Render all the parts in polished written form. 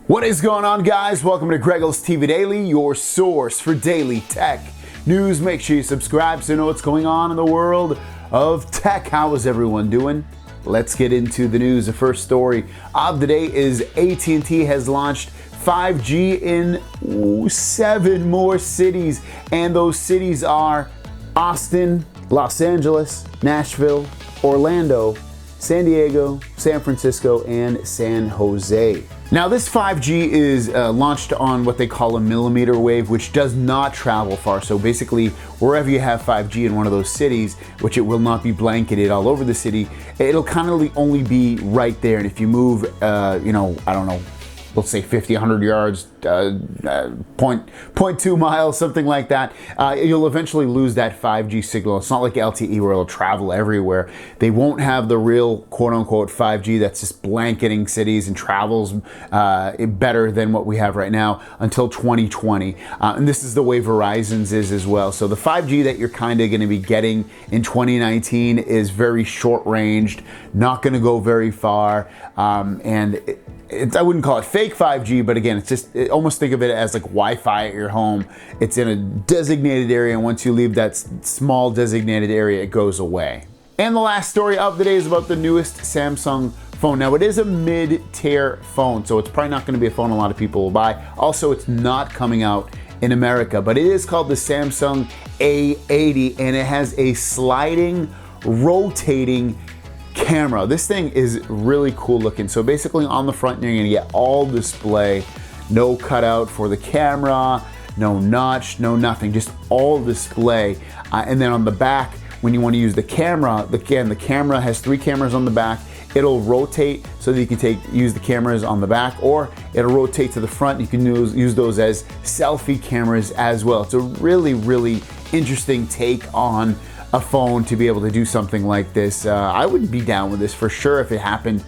What is going on, guys? Welcome to GregglesTV Daily, your source for daily tech news. Make sure you subscribe so you know what's going on in the world of tech. How is everyone doing? Let's get into the news. The first story of the day is AT&T has launched 5G in 7 more cities, and those cities are Austin, Los Angeles, Nashville, Orlando, San Diego, San Francisco, and San Jose. Now, this 5G is launched on what they call a millimeter wave, which does not travel far. So basically, wherever you have 5G in one of those cities, which it will not be blanketed all over the city, it'll kind of only be right there. And if you move, I don't know, let's say 50, 100 yards, 0.2 miles, something like that, you'll eventually lose that 5G signal. It's not like LTE where it'll travel everywhere. They won't have the real quote-unquote 5G that's just blanketing cities and travels better than what we have right now until 2020. And this is the way Verizon's is as well. So the 5G that you're kind of going to be getting in 2019 is very short-ranged, not going to go very far, and I wouldn't call it fake 5G, but again, it's just almost think of it as like Wi-Fi at your home. It's in a designated area, and once you leave that small designated area, it goes away. And the last story of the day is about the newest Samsung phone. Now, it is a mid-tier phone, so it's probably not going to be a phone a lot of people will buy. Also, it's not coming out in America, but it is called the Samsung A80, and it has a sliding, rotating camera. This thing is really cool looking. So basically on the front, you're gonna get all display, no cutout for the camera, no notch, no nothing, just all display. And then on the back, when you want to use the camera, again, the camera has 3 cameras on the back. It'll rotate so that you can use the cameras on the back, or it'll rotate to the front. You can use those as selfie cameras as well. It's a really, really interesting take on a phone to be able to do something like this. I would be down with this for sure if it happened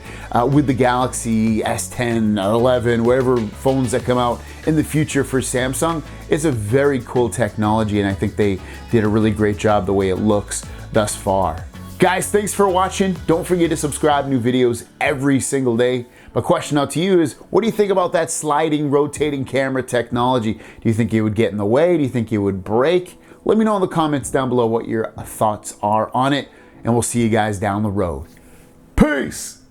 with the Galaxy S10, 11, whatever phones that come out in the future for Samsung. It's a very cool technology, and I think they did a really great job the way it looks thus far. Guys, thanks for watching. Don't forget to subscribe. New videos every single day. My question out to you is, what do you think about that sliding, rotating camera technology? Do you think it would get in the way? Do you think it would break? Let me know in the comments down below what your thoughts are on it, and we'll see you guys down the road. Peace!